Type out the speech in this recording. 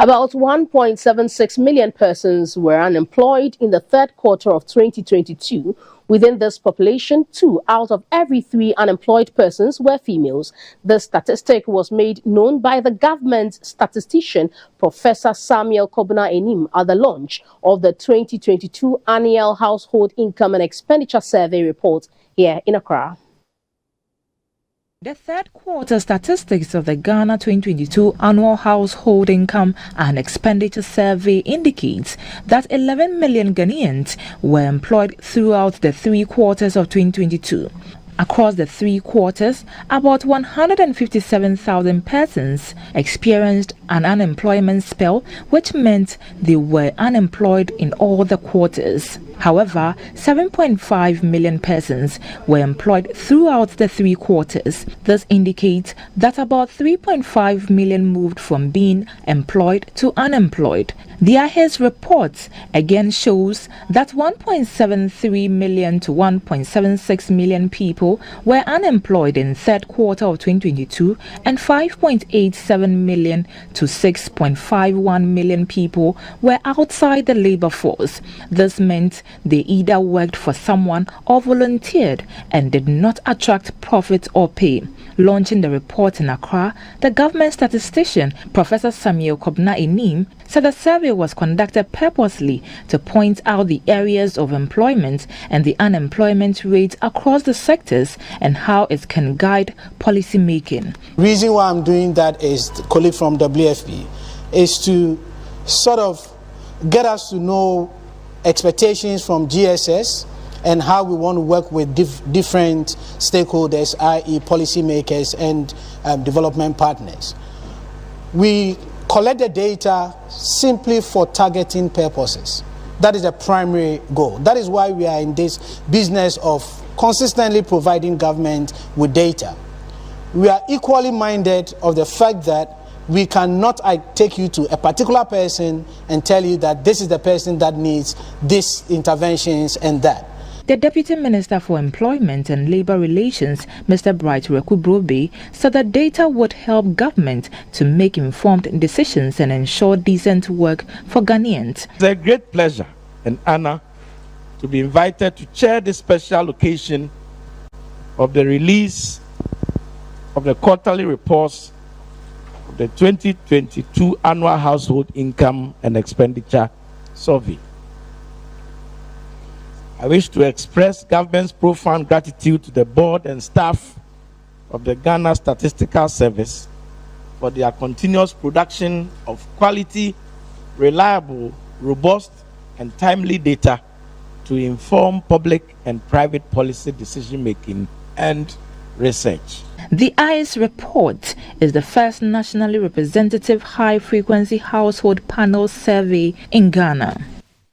About 1.76 million persons were unemployed in the third quarter of 2022. Within this population, 2 out of every 3 unemployed persons were females. The statistic was made known by the government statistician, Professor Samuel Kobna Enim, at the launch of the 2022 Annual Household Income and Expenditure Survey report here in Accra. The third quarter statistics of the Ghana 2022 Annual Household Income and Expenditure Survey indicates that 11 million Ghanaians were employed throughout the 3 quarters of 2022. Across the 3 quarters, about 157,000 persons experienced an unemployment spell, which meant they were unemployed in all the quarters. However, 7.5 million persons were employed throughout the 3 quarters. This indicates that about 3.5 million moved from being employed to unemployed. The IHS report again shows that 1.73 million to 1.76 million people were unemployed in third quarter of 2022 and 5.87 million to 6.51 million people were outside the labor force. This meant they either worked for someone or volunteered and did not attract profit or pay. Launching the report in Accra, the government statistician, Professor Samuel Kobna Enim, said the survey was conducted purposely to point out the areas of employment and the unemployment rate across the sectors and how it can guide policy making. The reason why I'm doing that is, colleague from WFP, is to sort of get us to know expectations from GSS and how we want to work with different stakeholders, i.e. policymakers and development partners. We collect the data simply for targeting purposes. That is the primary goal. That is why we are in this business of consistently providing government with data. We are equally minded of the fact that we cannot take you to a particular person and tell you that this is the person that needs these interventions and that. The Deputy Minister for Employment and Labour Relations, Mr. Bright Rekubrobe, said that data would help government to make informed decisions and ensure decent work for Ghanaians. It's a great pleasure and honor to be invited to chair this special occasion of the release of the quarterly reports of the 2022 Annual Household Income and Expenditure Survey. I wish to express government's profound gratitude to the board and staff of the Ghana Statistical Service for their continuous production of quality, reliable, robust, and timely data to inform public and private policy decision-making and research. The ICE report is the first nationally representative high-frequency household panel survey in Ghana.